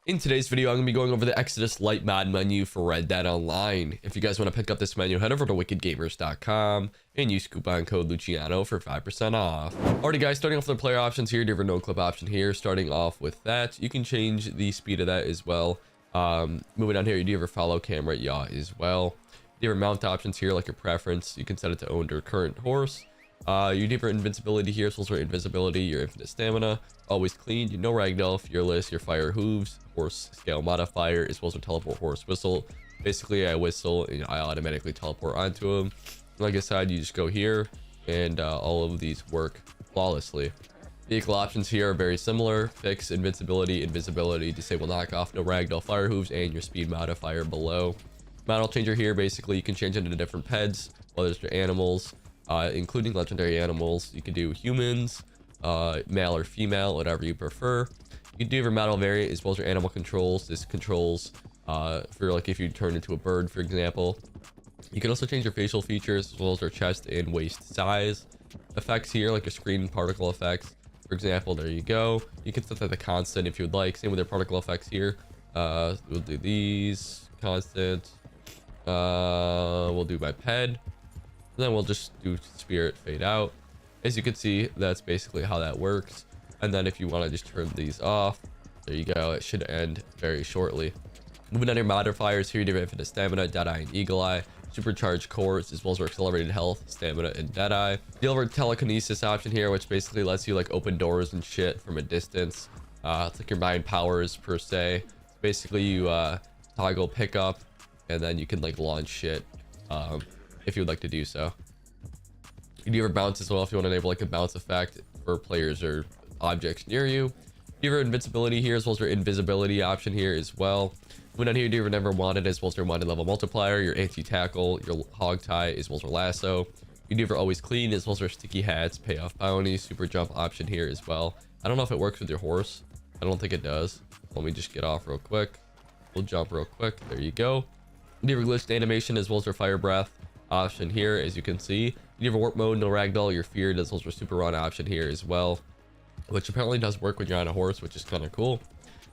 In today's video, I'm going to be going over the Exodus Lite Mod Menu for Red Dead Online. If you guys want to pick up this menu, head over to wickedgamers.com and use coupon code Luciano for 5% off. Alrighty guys, starting off with the player options here, you have a no clip option here. Starting off with that, you can change the speed of that as well. Moving down here, you do have a follow camera yaw as well. You have mount options here, like your preference. You can set it to owned or current horse. You do have your invincibility here, so your invisibility, your infinite stamina, always clean, you know ragdoll, fearless, your fire hooves, horse scale modifier, as well as your teleport horse whistle. Basically, I whistle and I automatically teleport onto him. Like I said, you just go here and all of these work flawlessly. Vehicle options here are very similar: fix, invincibility, invisibility, disable knockoff, no ragdoll, fire hooves, and your speed modifier below. Model changer here, basically you can change it into different pets, whether it's your animals, including legendary animals. You can do humans, male or female, whatever you prefer. You do have your model variant as well as your animal controls. This controls for like if you turn into a bird, for example. You can also change your facial features as well as your chest and waist size. Effects here, like your screen and particle effects, for example. There you go. You can set that to constant if you would like. Same with your particle effects here. We'll do these constant. We'll do my ped. Then we'll just do spirit fade out. As you can see, that's basically how that works. And then if you want to just turn these off, there you go. It should end very shortly. Moving on to your modifiers here, you have infinite stamina, deadeye, and eagle eye, supercharged cores, as well as our accelerated health, stamina, and deadeye. You have our telekinesis option here, which basically lets you like open doors and shit from a distance. It's like your mind powers per se. Basically, you toggle pickup, and then you can like launch shit. If you would like to do so. You do have a bounce as well if you want to enable like a bounce effect for players or objects near you. You have your invincibility here as well as your invisibility option here as well. Moving on here, you do have your never wanted as well as your wanted level multiplier, your anti-tackle, your hog tie as well as your lasso. You do have your always clean as well as your sticky hats, payoff bounty, super jump option here as well. I don't know if it works with your horse. I don't think it does. Let me just get off real quick. We'll jump real quick. There you go. You have your glitched animation as well as your fire breath option here. As you can see, you have a warp mode, no ragdoll, your feared, as well as your super run option here as well, which apparently does work when you're on a horse, which is kind of cool.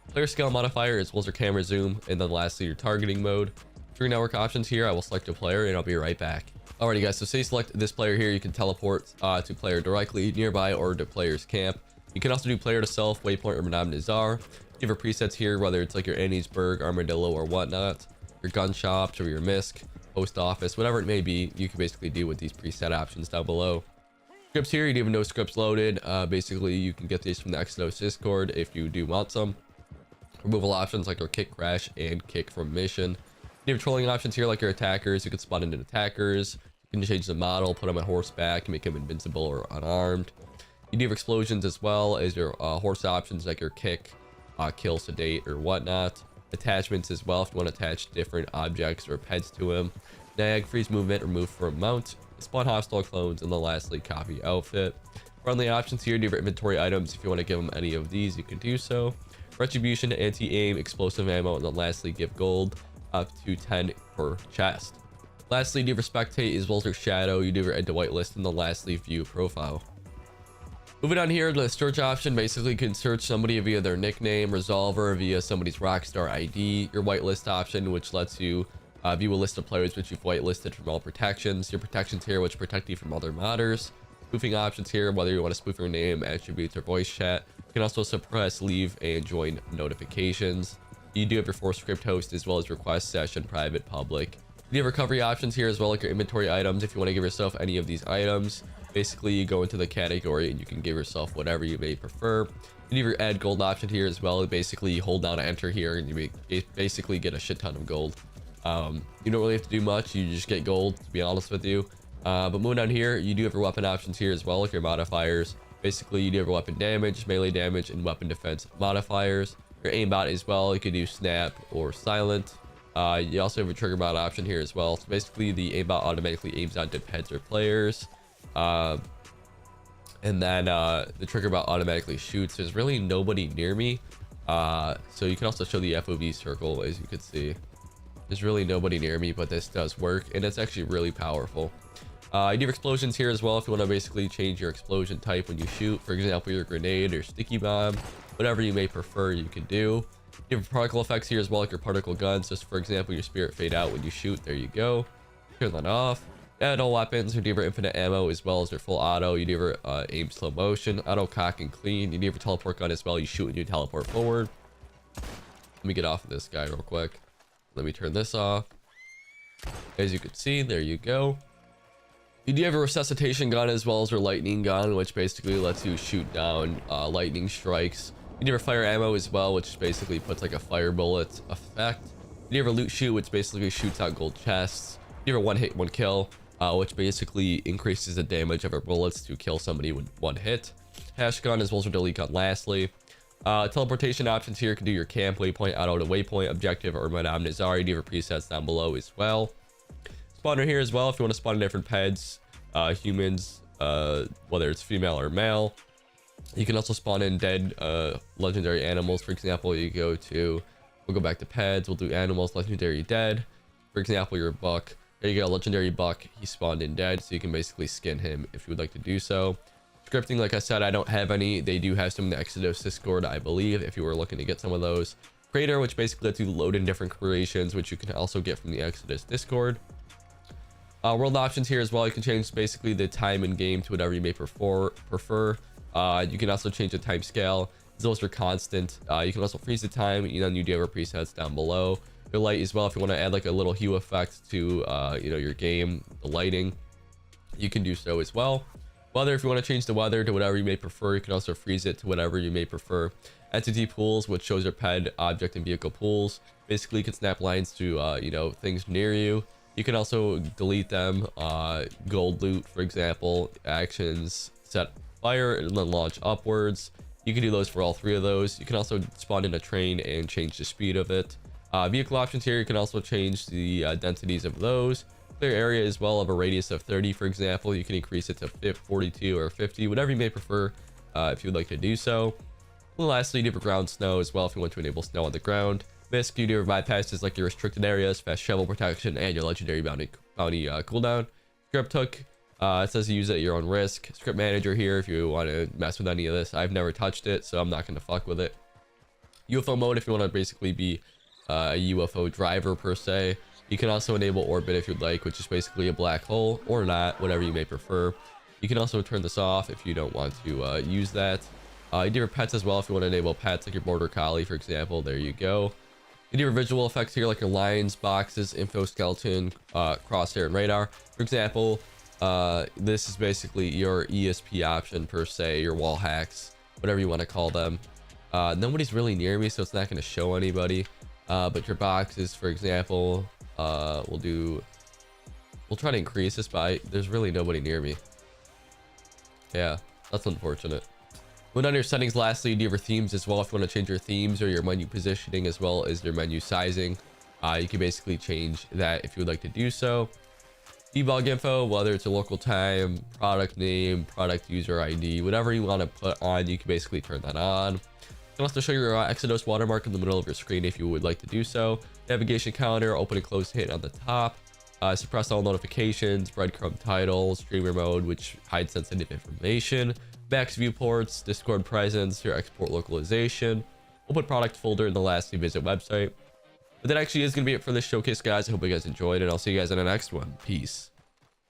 Player scale modifier as well as your camera zoom, and then lastly your targeting mode. For your network options here, I will select a player and I'll be right back. Alrighty guys, so say select this player here, you can teleport to player directly nearby or to player's camp. You can also do player to self, waypoint, or Madame Nazar. You have your presets here, whether it's like your Anniesburg, Armadillo, or whatnot, your gun shops or your misc, post office, whatever it may be. You can basically do with these preset options down below. Scripts here, you do have no scripts loaded. Basically you can get these from the Exodus Discord if you do want some. Removal options like your kick, crash, and kick from mission. You have trolling options here like your attackers. You can spawn in attackers. You can change the model, put them on horseback, make them invincible or unarmed. You do have explosions as well as your horse options like your kick, kill, sedate, or whatnot. Attachments as well if you want to attach different objects or pets to him. Nag, freeze movement, remove from mount, spawn hostile clones, and then lastly copy outfit. Friendly options here, do your inventory items. If you want to give them any of these, you can do so. Retribution, anti-aim, explosive ammo, and then lastly give gold up to 10 per chest. Lastly, do your spectate as well as your shadow. You do your add to whitelist, and then lastly view profile. Moving on here, the search option, basically you can search somebody via their nickname, resolver, via somebody's rockstar ID. Your whitelist option, which lets you view a list of players which you've whitelisted from all protections. Your protections here, which protect you from other modders. Spoofing options here, whether you want to spoof your name, attributes, or voice chat. You can also suppress, leave, and join notifications. You do have your forced script host as well as request, session, private, public. You have recovery options here as well, like your inventory items. If you want to give yourself any of these items, basically you go into the category and you can give yourself whatever you may prefer. You have your add gold option here as well. Basically you hold down enter here and you basically get a shit ton of gold. You don't really have to do much, you just get gold, to be honest with you. But moving down here, you do have your weapon options here as well, like your modifiers. Basically you do have your weapon damage, melee damage, and weapon defense modifiers. Your aimbot as well, you can do snap or silent. You also have a trigger bot option here as well. So basically the aimbot automatically aims onto pets or players. And then the trigger bot automatically shoots. There's really nobody near me, so you can also show the FOV circle. As you can see, there's really nobody near me, but this does work and it's actually really powerful. You do have explosions here as well if you want to basically change your explosion type when you shoot. For example, your grenade or sticky bomb, whatever you may prefer, you can do. You have particle effects here as well, like your particle guns. Just for example, your spirit fade out when you shoot. There you go. Turn that off. Add all weapons. You do infinite ammo as well as their full auto. You do aim slow motion, auto cock and clean. You do teleport gun as well. You shoot and you teleport forward. Let me get off of this guy real quick. Let me turn this off. As you can see, there you go. You do have a resuscitation gun as well as your lightning gun, which basically lets you shoot down lightning strikes. You do have fire ammo as well, which basically puts like a fire bullet effect. You do have a loot shoot, which basically shoots out gold chests. You have a one hit, one kill, which basically increases the damage of our bullets to kill somebody with one hit. Hash gun as well as your delete gun lastly. Teleportation options here can do your camp, waypoint, auto to waypoint, objective, or Madame Nazar. You do have presets down below as well. Spawner here as well if you want to spawn different pets, humans, whether it's female or male. You can also spawn in dead legendary animals. For example, we'll go back to pets, we'll do animals, legendary dead. For example, your buck. There you go, legendary buck. He spawned in dead, so you can basically skin him if you would like to do so. Scripting, like I said, I don't have any. They do have some in the Exodus Discord, I believe, if you were looking to get some of those. Creator, which basically lets you load in different creations, which you can also get from the Exodus Discord. World options here as well. You can change basically the time in game to whatever you may prefer. You can also change the time scale as well as your constant. You can also freeze the time, and then you do have presets down below. Your light as well, if you want to add like a little hue effect to your game, the lighting, you can do so as well. Weather, if you want to change the weather to whatever you may prefer, you can also freeze it to whatever you may prefer. Entity pools, which shows your pet, object, and vehicle pools. Basically, you can snap lines to things near you. You can also delete them. Gold loot, for example, actions, set fire, and then launch upwards. You can do those for all three of those. You can also spawn in a train and change the speed of it. Vehicle options here, you can also change the densities of those. Clear area as well of a radius of 30, for example. You can increase it to 42 or 50, whatever you may prefer if you would like to do so. And lastly, you do have ground snow as well if you want to enable snow on the ground. Misc, you do have bypasses like your restricted areas, fast shovel protection, and your legendary bounty cooldown. Script hook, it says you use it at your own risk. Script manager here if you want to mess with any of this. I've never touched it, so I'm not going to fuck with it. UFO mode if you want to basically be a UFO driver per se. You can also enable orbit if you'd like, which is basically a black hole or not, whatever you may prefer. You can also turn this off if you don't want to use that. You do have pets as well if you want to enable pets like your border collie, for example. There you go. You do have visual effects here like your lines, boxes, info, skeleton, crosshair, and radar. For example, this is basically your ESP option per se, your wall hacks, whatever you want to call them. Nobody's really near me, so it's not going to show anybody. But your boxes, for example, we'll try to increase this by, there's really nobody near me. Yeah, that's unfortunate. Moving on to your settings, lastly, you do have your themes as well if you want to change your themes or your menu positioning as well as your menu sizing. You can basically change that if you would like to do so. Debug info, whether it's a local time, product name, product user ID, whatever you want to put on, you can basically turn that on. You can also show your Exodus watermark in the middle of your screen if you would like to do so. Navigation calendar, open and close hit on the top. Suppress all notifications, breadcrumb title, streamer mode, which hides sensitive information. Max viewports, Discord presence, your export localization. Open product folder, and the lastly, visit website. But that actually is going to be it for this showcase, guys. I hope you guys enjoyed, and I'll see you guys in the next one. Peace.